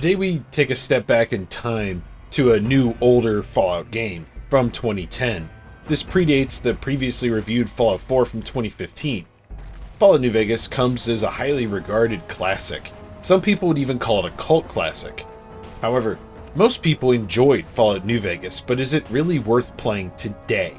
Today we take a step back in time to a new, older Fallout game from 2010. This predates the previously reviewed Fallout 4 from 2015. Fallout New Vegas comes as a highly regarded classic. Some people would even call it a cult classic. However, most people enjoyed Fallout New Vegas, but is it really worth playing today?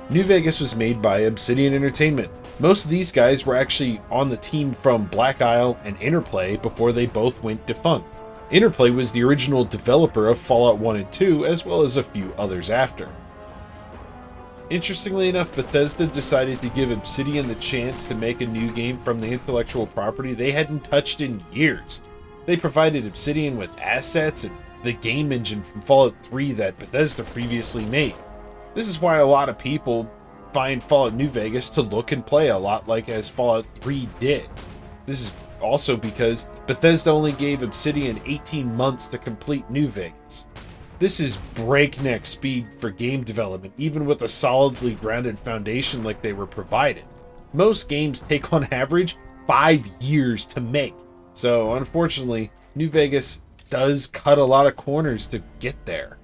New Vegas was made by Obsidian Entertainment. Most of these guys were actually on the team from Black Isle and Interplay before they both went defunct. Interplay was the original developer of Fallout 1 and 2, as well as a few others after. Interestingly enough, Bethesda decided to give Obsidian the chance to make a new game from the intellectual property they hadn't touched in years. They provided Obsidian with assets and the game engine from Fallout 3 that Bethesda previously made. This is why a lot of people find Fallout New Vegas to look and play a lot like as Fallout 3 did. This is also because Bethesda only gave Obsidian 18 months to complete New Vegas. This is breakneck speed for game development, even with a solidly grounded foundation like they were provided. Most games take on average 5 years to make, so unfortunately, New Vegas does cut a lot of corners to get there.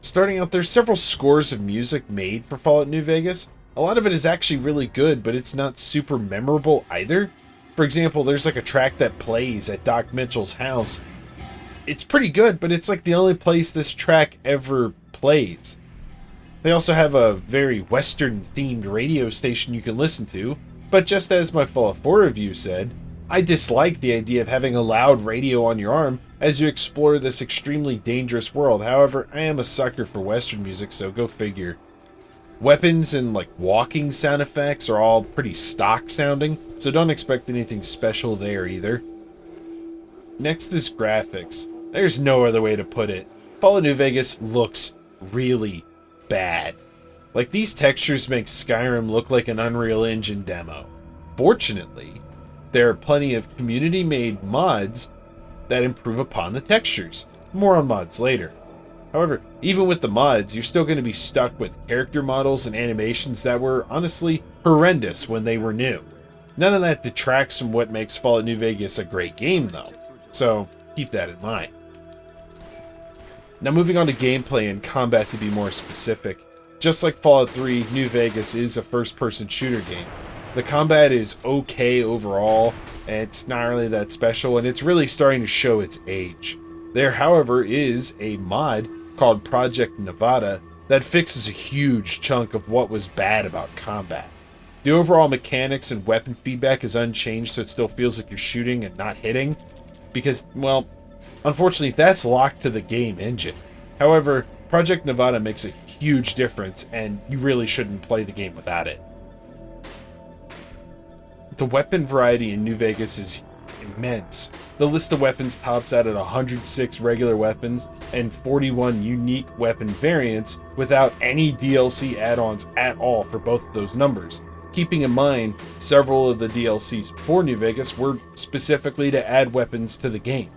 Starting out, there's several scores of music made for Fallout New Vegas. A lot of it is actually really good, but it's not super memorable either. For example, there's like a track that plays at Doc Mitchell's house. It's pretty good, but it's like the only place this track ever plays. They also have a very Western-themed radio station you can listen to, but just as my Fallout 4 review said, I dislike the idea of having a loud radio on your arm as you explore this extremely dangerous world. However, I am a sucker for Western music, so go figure. Weapons and like walking sound effects are all pretty stock sounding, so don't expect anything special there either. Next is graphics. There's no other way to put it. Fallout New Vegas looks really bad. Like, these textures make Skyrim look like an Unreal Engine demo. Fortunately, there are plenty of community-made mods that improve upon the textures. More on mods later. However, even with the mods, you're still going to be stuck with character models and animations that were honestly horrendous when they were new. None of that detracts from what makes Fallout New Vegas a great game though, so keep that in mind. Now moving on to gameplay and combat to be more specific. Just like Fallout 3, New Vegas is a first-person shooter game. The combat is okay overall, and it's not really that special, and it's really starting to show its age. There, however, is a mod called Project Nevada that fixes a huge chunk of what was bad about combat. The overall mechanics and weapon feedback is unchanged, so it still feels like you're shooting and not hitting, because, well, unfortunately that's locked to the game engine. However, Project Nevada makes a huge difference, and you really shouldn't play the game without it. The weapon variety in New Vegas is immense. The list of weapons tops out at 106 regular weapons and 41 unique weapon variants without any DLC add-ons at all for both of those numbers. Keeping in mind, several of the DLCs for New Vegas were specifically to add weapons to the game.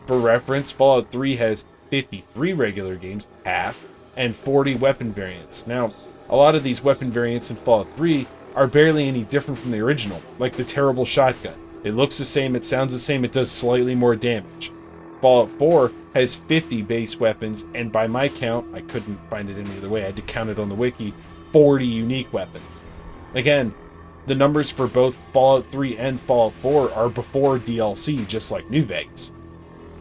For reference, Fallout 3 has 53 regular games, half, and 40 weapon variants. Now, a lot of these weapon variants in Fallout 3 are barely any different from the original, like the terrible shotgun. It looks the same, it sounds the same, it does slightly more damage. Fallout 4 has 50 base weapons, and by my count, I couldn't find it any other way, I had to count it on the wiki, 40 unique weapons. Again, the numbers for both Fallout 3 and Fallout 4 are before DLC, just like New Vegas.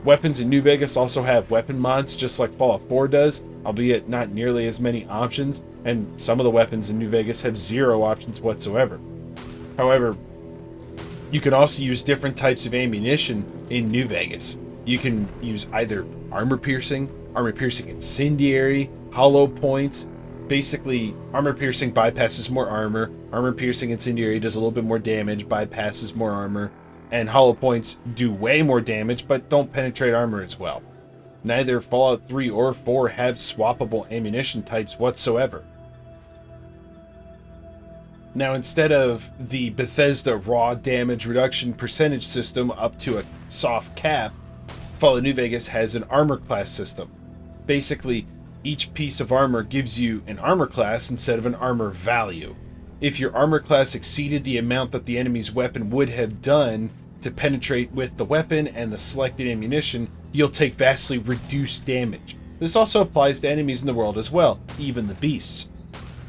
Weapons in New Vegas also have weapon mods, just like Fallout 4 does, albeit not nearly as many options, and some of the weapons in New Vegas have 0 options whatsoever. However, you can also use different types of ammunition in New Vegas. You can use either armor-piercing incendiary, hollow points. Basically, armor-piercing bypasses more armor-piercing incendiary does a little bit more damage, bypasses more armor, and hollow points do way more damage but don't penetrate armor as well. Neither Fallout 3 or 4 have swappable ammunition types whatsoever. Now, instead of the Bethesda raw damage reduction percentage system up to a soft cap, Fallout New Vegas has an armor class system. Basically, each piece of armor gives you an armor class instead of an armor value. If your armor class exceeded the amount that the enemy's weapon would have done To penetrate with the weapon and the selected ammunition, you'll take vastly reduced damage. This also applies to enemies in the world as well, even the beasts.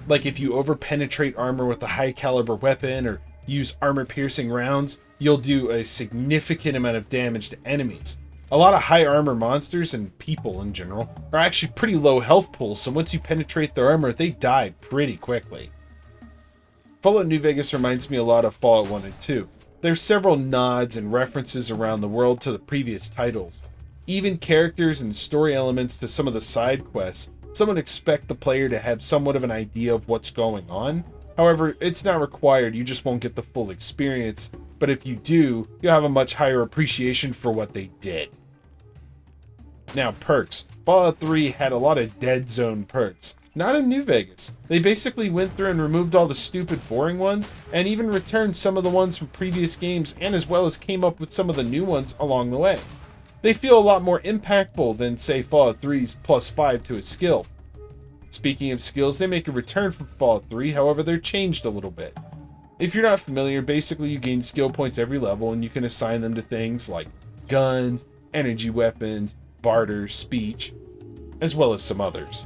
Like if you over-penetrate armor with a high-caliber weapon or use armor-piercing rounds, you'll do a significant amount of damage to enemies. A lot of high-armor monsters, and people in general, are actually pretty low health pools, so once you penetrate their armor, they die pretty quickly. Fallout New Vegas reminds me a lot of Fallout 1 and 2. There's several nods and references around the world to the previous titles. Even characters and story elements to some of the side quests, some would expect the player to have somewhat of an idea of what's going on. However, it's not required, you just won't get the full experience, but if you do, you'll have a much higher appreciation for what they did. Now, perks. Fallout 3 had a lot of dead zone perks. Not in New Vegas. They basically went through and removed all the stupid, boring ones, and even returned some of the ones from previous games, and as well as came up with some of the new ones along the way. They feel a lot more impactful than, say, Fallout 3's +5 to a skill. Speaking of skills, they make a return from Fallout 3, however they're changed a little bit. If you're not familiar, basically you gain skill points every level and you can assign them to things like guns, energy weapons, barter, speech, as well as some others.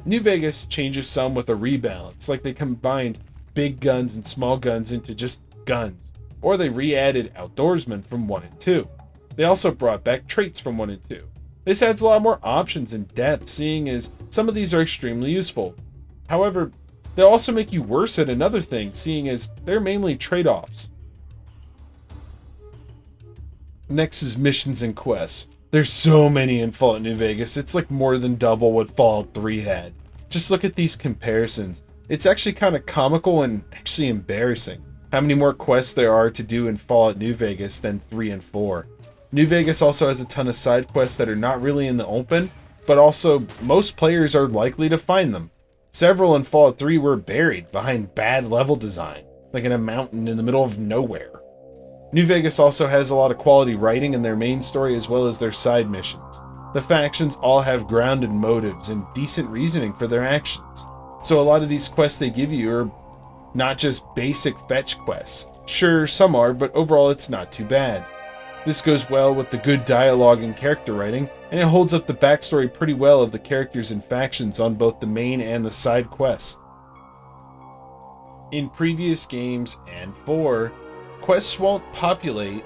New Vegas changes some with a rebalance, like they combined big guns and small guns into just guns, or they re-added outdoorsmen from 1 and 2. They also brought back traits from 1 and 2. This adds a lot more options and depth, seeing as some of these are extremely useful. However, they'll also make you worse at another thing, seeing as they're mainly trade-offs. Next is missions and quests. There's so many in Fallout New Vegas, it's like more than double what Fallout 3 had. Just look at these comparisons. It's actually kind of comical and actually embarrassing how many more quests there are to do in Fallout New Vegas than 3 and 4. New Vegas also has a ton of side quests that are not really in the open, but also most players are likely to find them. Several in Fallout 3 were buried behind bad level design, like in a mountain in the middle of nowhere. New Vegas also has a lot of quality writing in their main story as well as their side missions. The factions all have grounded motives and decent reasoning for their actions. So a lot of these quests they give you are not just basic fetch quests. Sure, some are, but overall it's not too bad. This goes well with the good dialogue and character writing, and it holds up the backstory pretty well of the characters and factions on both the main and the side quests. In previous games and 4, quests won't populate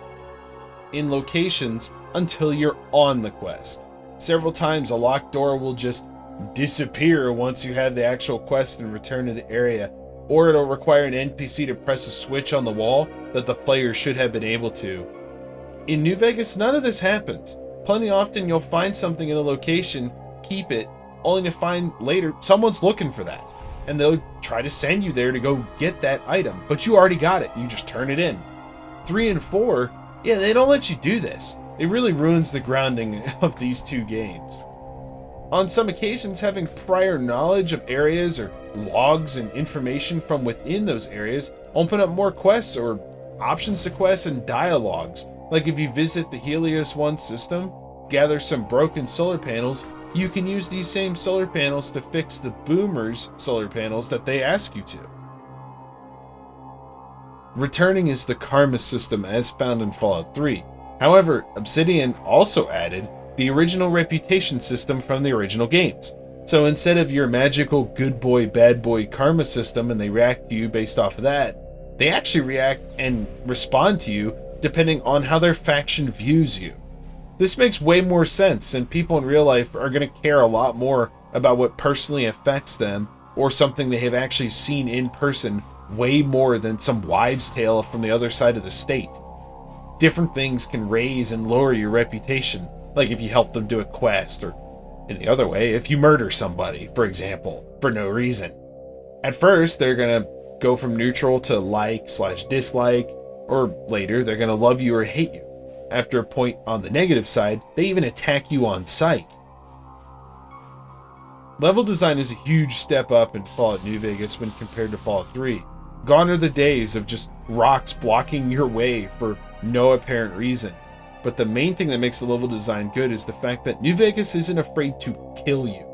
in locations until you're on the quest. Several times a locked door will just disappear once you have the actual quest and return to the area, or it'll require an NPC to press a switch on the wall that the player should have been able to. In New Vegas, none of this happens. Plenty often you'll find something in a location, keep it, only to find later someone's looking for that. And they'll try to send you there to go get that item, but you already got it, you just turn it in. 3 and 4, yeah, they don't let you do this. It really ruins the grounding of these two games. On some occasions, having prior knowledge of areas or logs and information from within those areas open up more quests or options to quests and dialogues. Like if you visit the Helios 1 system, gather some broken solar panels, you can use these same solar panels to fix the boomers' solar panels that they ask you to. Returning is the karma system as found in Fallout 3. However, Obsidian also added the original reputation system from the original games. So instead of your magical good boy, bad boy karma system and they react to you based off of that, they actually react and respond to you depending on how their faction views you. This makes way more sense, and people in real life are going to care a lot more about what personally affects them or something they have actually seen in person way more than some wives' tale from the other side of the state. Different things can raise and lower your reputation, like if you help them do a quest, or in the other way, if you murder somebody, for example, for no reason. At first, they're going to go from neutral to like/dislike, or later, they're going to love you or hate you. After a point on the negative side, they even attack you on sight. Level design is a huge step up in Fallout New Vegas when compared to Fallout 3. Gone are the days of just rocks blocking your way for no apparent reason. But the main thing that makes the level design good is the fact that New Vegas isn't afraid to kill you,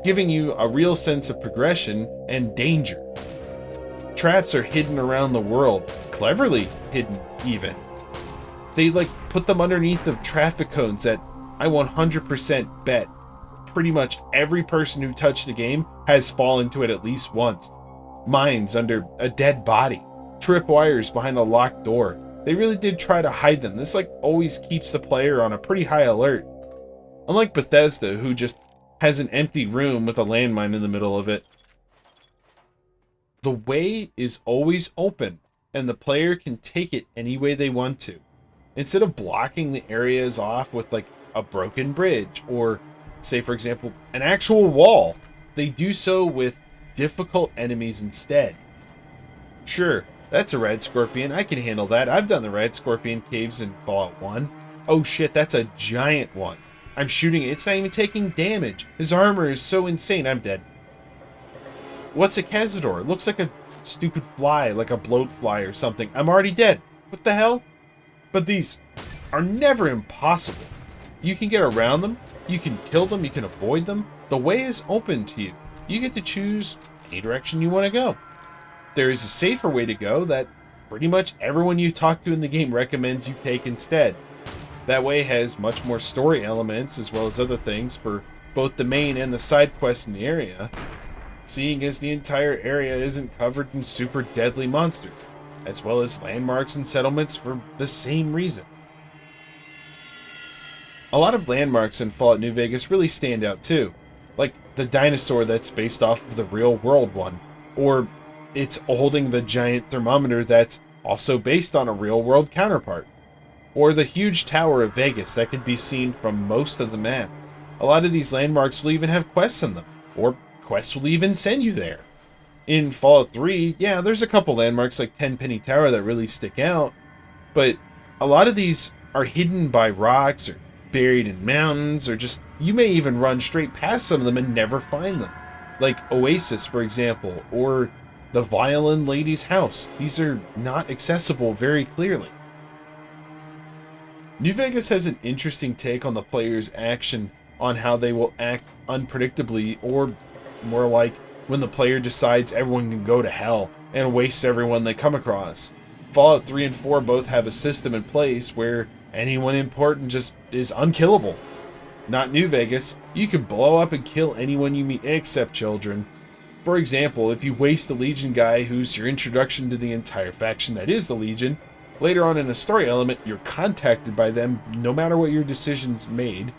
giving you a real sense of progression and danger. Traps are hidden around the world, cleverly hidden even. They like put them underneath of traffic cones that I 100% bet pretty much every person who touched the game has fallen to it at least once. Mines under a dead body, trip wires behind a locked door. They really did try to hide them. This like always keeps the player on a pretty high alert. Unlike Bethesda, who just has an empty room with a landmine in the middle of it. The way is always open, and the player can take it any way they want to. Instead of blocking the areas off with like a broken bridge, or say for example, an actual wall, they do so with difficult enemies instead. Sure, that's a red scorpion, I can handle that. I've done the red scorpion caves in Fallout 1. Oh shit, that's a giant one. I'm shooting it, it's not even taking damage. His armor is so insane, I'm dead. What's a Cazador? It looks like a stupid fly, like a bloat fly or something. I'm already dead. What the hell? But these are never impossible. You can get around them, you can kill them, you can avoid them. The way is open to you. You get to choose any direction you want to go. There is a safer way to go that pretty much everyone you talk to in the game recommends you take instead. That way has much more story elements as well as other things for both the main and the side quests in the area, seeing as the entire area isn't covered in super deadly monsters, as well as landmarks and settlements for the same reason. A lot of landmarks in Fallout New Vegas really stand out too, like the dinosaur that's based off of the real world one, or it's holding the giant thermometer that's also based on a real world counterpart, or the huge tower of Vegas that can be seen from most of the map. A lot of these landmarks will even have quests in them, or quests will even send you there. In Fallout 3, yeah, there's a couple landmarks like Tenpenny Tower that really stick out, but a lot of these are hidden by rocks or buried in mountains, or just, you may even run straight past some of them and never find them. Like Oasis, for example, or the Violin Lady's house. These are not accessible very clearly. New Vegas has an interesting take on the player's action on how they will act unpredictably, or more like when the player decides everyone can go to hell and wastes everyone they come across. Fallout 3 and 4 both have a system in place where anyone important just is unkillable. Not New Vegas, you can blow up and kill anyone you meet except children. For example, if you waste the Legion guy who's your introduction to the entire faction that is the Legion, later on in a story element you're contacted by them no matter what your decisions made,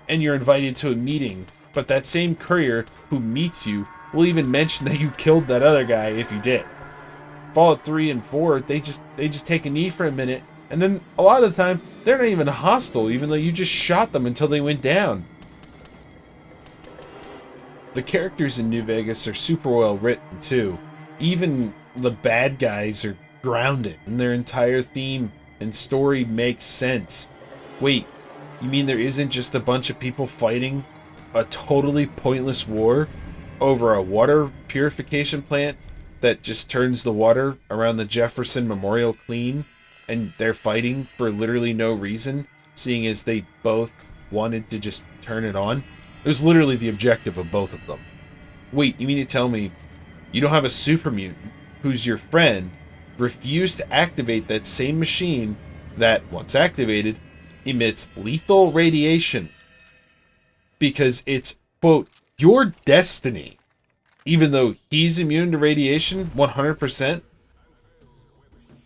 and you're invited to a meeting, but that same courier who meets you will even mention that you killed that other guy if you did. Fallout 3 and 4, they just take a knee for a minute, and then a lot of the time they're not even hostile, even though you just shot them until they went down. The characters in New Vegas are super well written too. Even the bad guys are grounded, and their entire theme and story makes sense. Wait, you mean there isn't just a bunch of people fighting a totally pointless war over a water purification plant that just turns the water around the Jefferson Memorial clean, and they're fighting for literally no reason, seeing as they both wanted to just turn it on? It was literally the objective of both of them. Wait, you mean to tell me you don't have a super mutant who's your friend refused to activate that same machine that, once activated, emits lethal radiation because it's, quote, your destiny, even though he's immune to radiation 100%?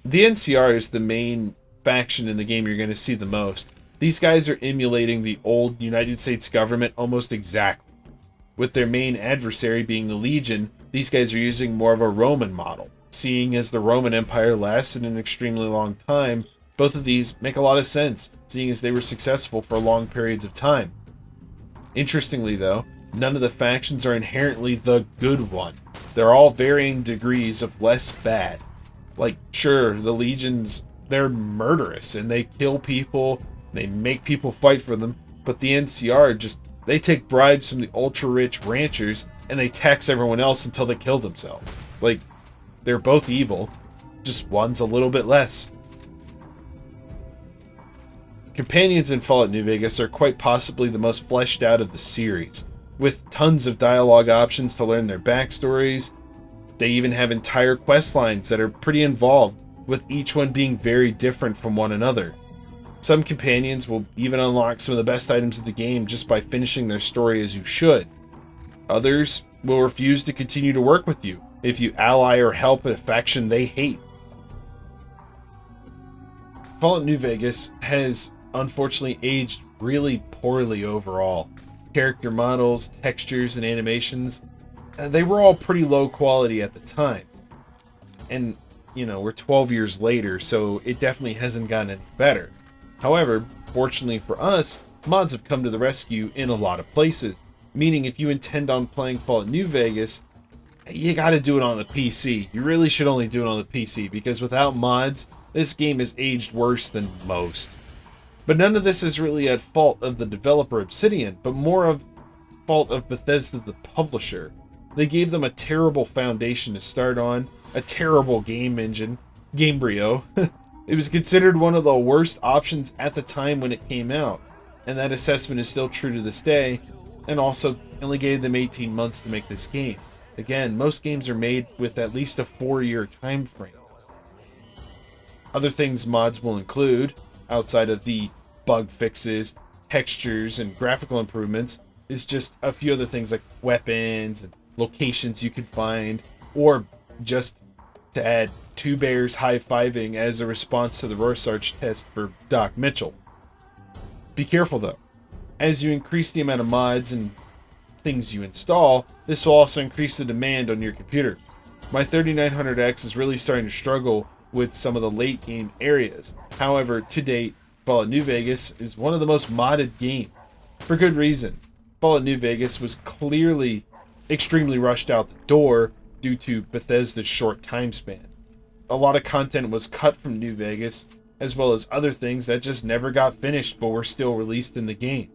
The NCR is the main faction in the game you're going to see the most. These guys are emulating the old United States government almost exactly. With their main adversary being the Legion, these guys are using more of a Roman model. Seeing as the Roman Empire lasted an extremely long time, both of these make a lot of sense, seeing as they were successful for long periods of time. Interestingly though, none of the factions are inherently the good one. They're all varying degrees of less bad. Like, sure, the Legions, they're murderous and they kill people, they make people fight for them, but the NCR just, they take bribes from the ultra-rich ranchers and they tax everyone else until they kill themselves. Like, they're both evil, just one's a little bit less. Companions in Fallout New Vegas are quite possibly the most fleshed out of the series, with tons of dialogue options to learn their backstories. They even have entire quest lines that are pretty involved, with each one being very different from one another. Some companions will even unlock some of the best items of the game just by finishing their story as you should. Others will refuse to continue to work with you if you ally or help a faction they hate. Fallout New Vegas has unfortunately aged really poorly overall. Character models, textures, and animations, they were all pretty low quality at the time. And, we're 12 years later, so it definitely hasn't gotten any better. However, fortunately for us, mods have come to the rescue in a lot of places, meaning if you intend on playing Fallout New Vegas, you gotta do it on the PC. You really should only do it on the PC, because without mods, this game has aged worse than most. But none of this is really at fault of the developer Obsidian, but more of fault of Bethesda the publisher. They gave them a terrible foundation to start on, a terrible game engine, Gamebryo. It was considered one of the worst options at the time when it came out, and that assessment is still true to this day, and also only gave them 18 months to make this game. Again, most games are made with at least a 4-year time frame. Other things mods will include, outside of the bug fixes, textures, and graphical improvements, is just a few other things like weapons and locations you can find, or just to add two bears high-fiving as a response to the Rorschach test for Doc Mitchell. Be careful though. As you increase the amount of mods and things you install, this will also increase the demand on your computer. My 3900X is really starting to struggle with some of the late game areas. However, to date, Fallout New Vegas is one of the most modded games. For good reason. Fallout New Vegas was clearly extremely rushed out the door due to Bethesda's short time span. A lot of content was cut from New Vegas, as well as other things that just never got finished but were still released in the game.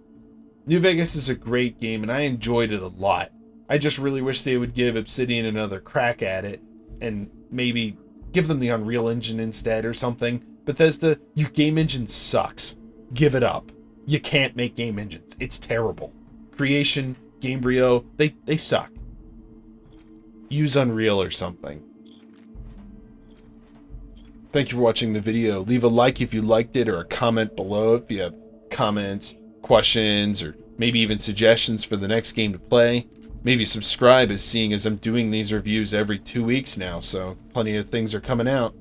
New Vegas is a great game and I enjoyed it a lot. I just really wish they would give Obsidian another crack at it and maybe give them the Unreal Engine instead or something. Bethesda, your game engine sucks. Give it up. You can't make game engines. It's terrible. Creation, Gamebryo, they suck. Use Unreal or something. Thank you for watching the video. Leave a like if you liked it, or a comment below if you have comments, questions, or maybe even suggestions for the next game to play. Maybe subscribe, as seeing as I'm doing these reviews every 2 weeks now, so plenty of things are coming out.